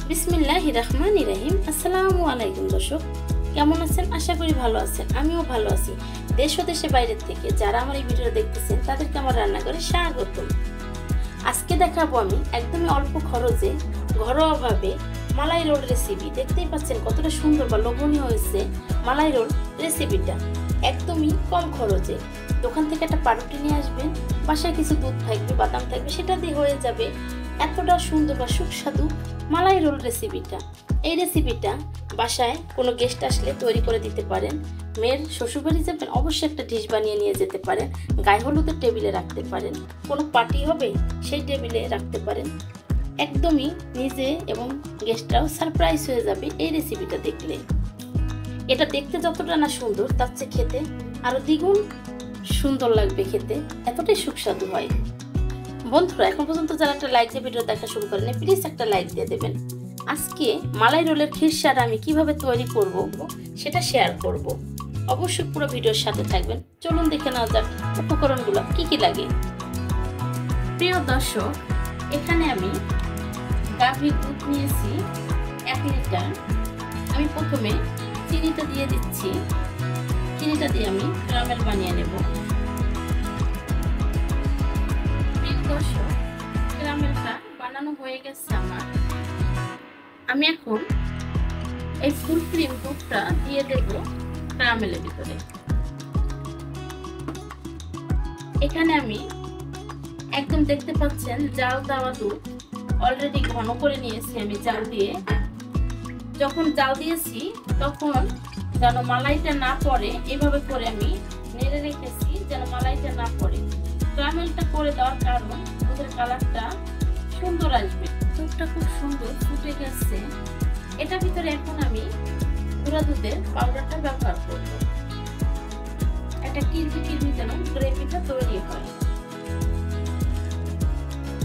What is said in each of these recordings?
বিসমিল্লাহির রহমানির রহিম। আসসালামু আলাইকুম দর্শক, কেমন আছেন? আশা করি ভালো আছেন। আমিও ভালো আছি। দেশ ও দেশের বাইরের থেকে যারা আমার এই ভিডিও দেখতেছেন তাদেরকে আমার রান্নাঘরে স্বাগতম। আজকে দেখাবো আমি একদমই অল্প খরচে ঘরোয়াভাবে মালাই রোল রেসিপি। দেখতেই পাচ্ছেন কতটা সুন্দর বা লোভনীয় হয়েছে মালাই রোল রেসিপিটা। একদমই কম খরচে দোকান থেকে একটা পাউরুটি নিয়ে আসবেন, বাসায় কিছু দুধ থাকবে, বাদাম থাকবে, সেটা দিয়ে হয়ে যাবে এতটা সুন্দর বা সুস্বাদু মালাই রোল রেসিপিটা। এই রেসিপিটা বাসায় কোনো গেস্ট আসলে তৈরি করে দিতে পারেন। মেয়ের শ্বশুরবাড়ি যাবেন, অবশ্যই একটা ডিশ বানিয়ে নিয়ে যেতে পারেন। গায়ে হলুদের টেবিলে রাখতে পারেন, কোনো পার্টি হবে সেই টেবিলে রাখতে পারেন। একদমই নিজে এবং গেস্টরাও সারপ্রাইজ হয়ে যাবে এই রেসিপিটা দেখলে। এটা দেখতে যতটা না সুন্দর, তার চেয়ে খেতে আরও দ্বিগুণ সুন্দর লাগবে খেতে, এতটাই সুস্বাদু হয়। বন্ধুরা, এখন পর্যন্ত যারা একটা লাইক দিয়ে ভিডিও দেখা শুরু করেন, প্লিজ একটা লাইক দিয়ে দেবেন। আজকে মালাই রোলের খিরসাটা আমি কিভাবে তৈরি করব সেটা শেয়ার করব। অবশ্যই পুরো ভিডিওর সাথে থাকবেন। চলুন দেখে নেওয়া যাক উপকরণগুলো কি কি লাগে। প্রিয় দর্শক, এখানে আমি গাভীর দুধ নিয়েছি 1 লিটার। আমি প্রথমে চিনিটা দিয়ে দিচ্ছি। চিনিটা দিয়ে আমি ক্যারামেল বানিয়ে নেব। ক্যারামেলটা বানানো হয়ে গেছে আমার। আমি এখন এই ফুল ক্রিম দুধটা দিয়ে দেব ক্যারামেলের ভিতরে। এখানে আমি একদম দেখতে পাচ্ছেন জাল দেওয়া দুধ অলরেডি ঘন করে নিয়েছি আমি জাল দিয়ে। যখন জাল দিয়েছি তখন যেন মালাইটা না পড়ে, এভাবে করে আমি নেড়ে রেখেছি যেন মালাইটা না পড়ে। ক্যারামেলটা করে দেওয়ার কারণ দুধের কালারটা সুন্দর আসবে। দুধটা খুব সুন্দর ফুটে গেছে। এটার ভিতরে এখন আমি গুঁড়া দুধের পাউডারটা ব্যবহার করব। একটা কিরমি যেন গ্রেভিটা তৈরি হয়।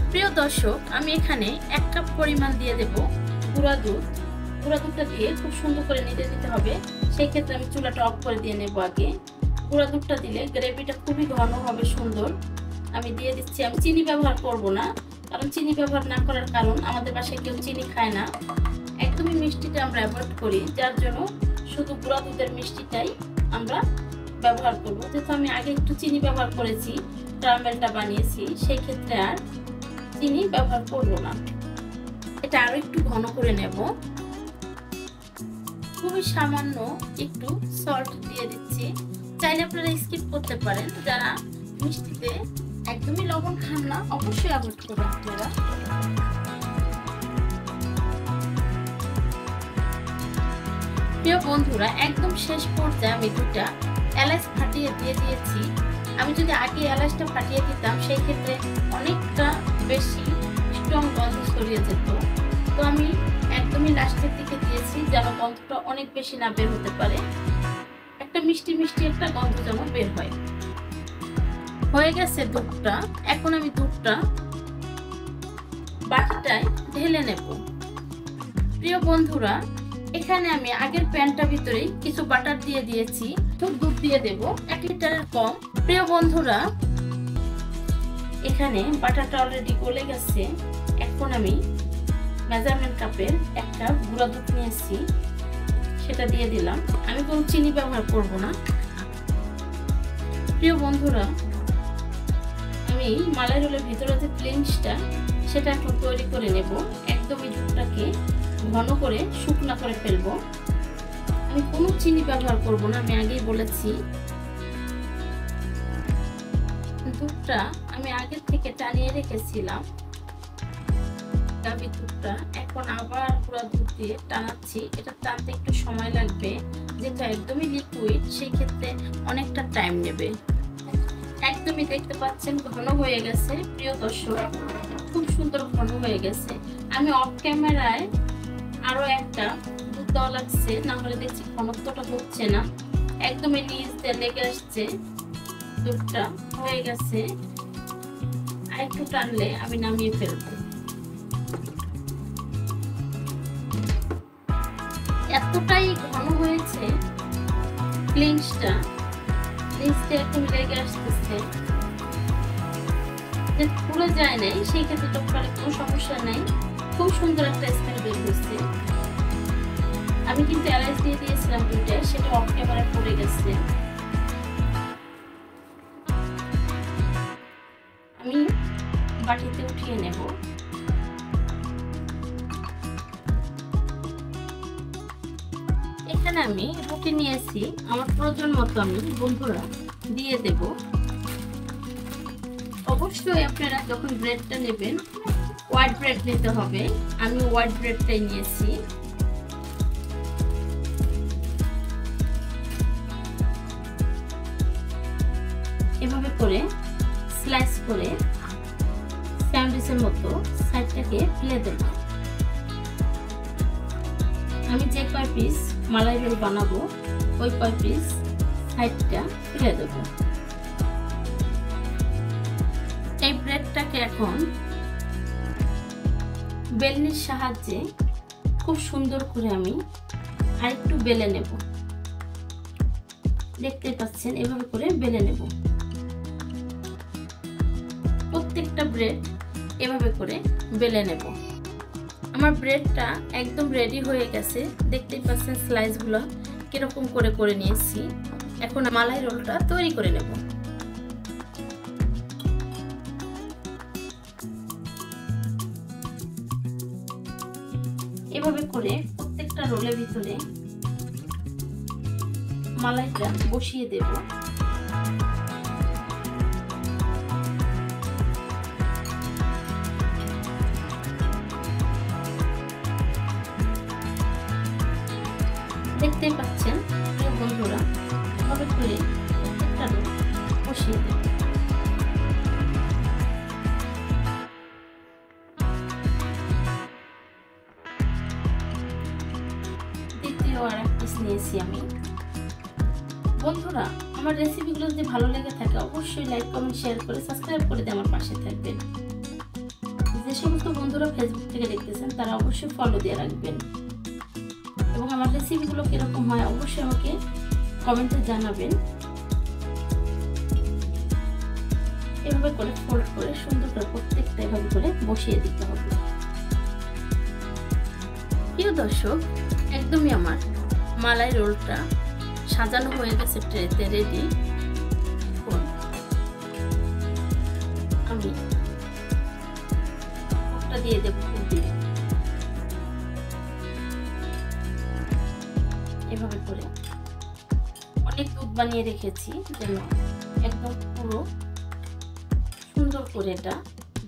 প্রিয় দর্শক, আমি এখানে 1 কাপ পরিমাণ দিয়ে দেব গুঁড়া দুধ। গুঁড়া দুধটা দিয়ে খুব সুন্দর করে নেড়ে দিতে হবে। সেই ক্ষেত্রে আমি চুলাটা অফ করে দিয়ে নেব আগে। গুঁড়া দুধটা দিলে গ্রেভিটা খুবই ঘন হবে, সুন্দর। আমি দিয়ে দিচ্ছি। আমি চিনি ব্যবহার করব না, কারণ চিনি ব্যবহার না করার কারণ আমাদের বাসায় কেউ চিনি খায় না। একদমই মিষ্টিটা আমরা অ্যাভয়েড করি, যার জন্য শুধু গুঁড়া দুধের মিষ্টিটাই আমরা ব্যবহার করব। যেহেতু আমি আগে একটু চিনি ব্যবহার করেছি, ক্যারামেলটা বানিয়েছি, সেই ক্ষেত্রে আর চিনি ব্যবহার করব না। এটা আরো একটু ঘন করে নেব। খুবই সামান্য একটু সল্ট দিয়ে দিচ্ছি। চাইলে আপনারা স্কিপ করতে পারেন। যারা মিষ্টিতে একদমই লবণ খান না, অবশ্যই অ্যাভয়েড করবেন আপনারা। প্রিয় বন্ধুরা, একদম শেষ পর্যায়ে আমি 2টা এলাচ ফাটিয়ে দিয়ে দিয়েছি। আমি যদি আগে এলাচটা ফাটিয়ে দিতাম সেই ক্ষেত্রে অনেকটা বেশি স্ট্রং গন্ধ ছড়িয়ে যেত। তো আমি একদমই লাস্টের দিকে দিয়েছি যেন গন্ধটা অনেক বেশি না বের হতে পারে, একটা মিষ্টি মিষ্টি একটা গন্ধ যেন বের হয়। হয়ে গেছে দুধটা। এখন আমি দুধটা বাটিটায় ঢেলে নেব। প্রিয় বন্ধুরা, এখানে আমি আগের প্যানটার ভিতরে কিছু বাটার দিয়ে দিয়েছি। দুধ দিয়ে দেব 1 লিটারের কম। প্রিয় বন্ধুরা, এখানে বাটারটা অলরেডি গলে গেছে। এখন আমি মেজারমেন্ট কাপের 1 কাপ গুঁড়া দুধ নিয়েছি, সেটা দিয়ে দিলাম। আমি কোনো চিনি ব্যবহার করব না। প্রিয় বন্ধুরা, আমি মালাই রোলের ভিতরে যে ফিলিংসটা সেটা এখন তৈরি করে নেব। একদমই দুধটাকে ঘন করে শুকনা করে ফেলবো। আমি কোনো চিনি ব্যবহার করব না, আমি আগেই বলেছি। দুধটা আমি আগে থেকে টানিয়ে রেখেছিলাম, গাভীর দুধটা। এখন আবার গুঁড়া দুধ দিয়ে টানাচ্ছি। এটা টানতে একটু সময় লাগবে, যেটা একদমই লিকুইড, সেই ক্ষেত্রে অনেকটা টাইম নেবে। একদমই দেখতে পাচ্ছেন ঘন হয়ে গেছে। প্রিয় দর্শক, খুব সুন্দর ঘন হয়ে গেছে। আমি অফ ক্যামেরায় আরো একটা দুধ দেওয়া লাগছে, না হলে দেখছি ঘনত্বটা হচ্ছে না। একদমই নিচ দিয়ে লেগে আসছে। দুধটা হয়ে গেছে, আর একটু টানলে আমি নামিয়ে ফেলবো। এতটাই ঘন হয়েছে ফিলিংসটা, নিচ দিয়ে একদম লেগে আসতেছে। পুড়ে যায় নাই, সেই ক্ষেত্রে টকটালে কোনো সমস্যা নেই। খুব সুন্দর একটা স্মেল বের হচ্ছে। আমি কিন্তু এলাচ দিয়ে দিয়েছিলাম দুইটা, সেটা অফ ক্যামেরায় পড়ে গেছে। আমি বাটিতে উঠিয়ে নেব। এখানে আমি রুটি নিয়েছি, আমার প্রয়োজন মতো আমি বন্ধুরা দিয়ে দেব। অবশ্যই আপনারা যখন ব্রেডটা নেবেন হোয়াইট ব্রেড নিতে হবে, আমি হোয়াইট ব্রেডটাই নিয়েছি। এভাবে করে স্লাইস করে স্যান্ডউইচের মতো সাইডটাকে ফেলে দেব। আমি যে কয় পিস মালাই রোল বানাবো ওই কয় পিস সাইডটা ফেলে দেব। এই ব্রেডটাকে এখন বেলনির সাহায্যে খুব সুন্দর করে আমি আরেকটু বেলে নেব। দেখতে পাচ্ছেন এভাবে করে বেলে নেব। প্রত্যেকটা ব্রেড এভাবে করে বেলে নেব। আমার ব্রেডটা একদম রেডি হয়ে গেছে, দেখতেই পাচ্ছেন স্লাইসগুলো কিরকম করে করে নিয়েছি। এখন মালাই রোলটা তৈরি করে নেব। এভাবে করে প্রত্যেকটা রোলের ভিতরে মালাইটা বসিয়ে দেব। দেখতে পাচ্ছেন প্রিয় বন্ধুরা, এভাবে করে প্রত্যেকটা রোল বসিয়ে দেব। দ্বিতীয় আর এক পিস নিয়েছি আমি। বন্ধুরা, আমার রেসিপিগুলো যদি ভালো লেগে থাকে অবশ্যই লাইক কমেন্ট শেয়ার করে সাবস্ক্রাইব করে দিয়ে আমার পাশে থাকবেন। যে সমস্ত বন্ধুরা ফেসবুক থেকে দেখতেছেন তারা অবশ্যই ফলো দিয়ে রাখবেন এবং আমার রেসিপিগুলো কিরকম হয় অবশ্যই আমাকে কমেন্টে জানাবেন। এভাবে করে ফোল্ড করে সুন্দর করে প্রত্যেকটা এভাবে করে বসিয়ে দিতে হবে। প্রিয় দর্শক, একদমই আমার মালাই রোলটা সাজানো হয়ে গেছে, ট্রেতে রেডি। আমি ওটা দিয়ে দেব। এভাবে করে অনেক দুধ বানিয়ে রেখেছি যেন একদম পুরো সুন্দর করে এটা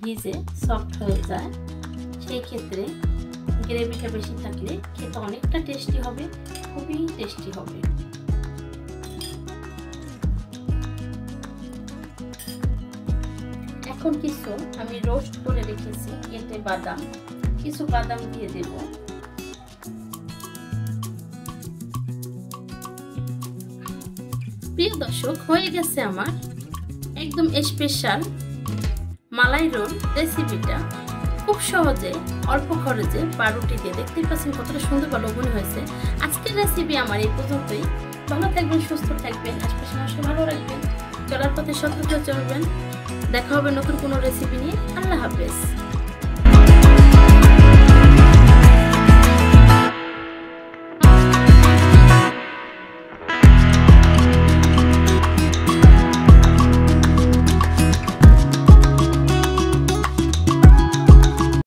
ভিজে সফট হয়ে যায়। সেই ক্ষেত্রে গ্রেভিটা বেশি থাকলে খেতে অনেকটা টেস্টি হবে, খুবই টেস্টি হবে। এখন কিছু আমি রোস্ট করে রেখেছি কেটে বাদাম, কিছু বাদাম দিয়ে দেব। প্রিয় দর্শক, হয়ে গেছে আমার একদম স্পেশাল মালাই রোল রেসিপিটা। খুব সহজে অল্প খরচে পাউরুটি দিয়ে, দেখতেই পাচ্ছেন কতটা সুন্দর বা লোভনীয় হয়েছে। আজকের রেসিপি আমার এই পর্যন্তই। ভালো থাকবেন, সুস্থ থাকবেন, আশপাশে মানুষকে ভালো রাখবেন, চলার পথে সতর্ক চলবেন। দেখা হবে নতুন কোনো রেসিপি নিয়ে। আল্লাহ হাফেজ।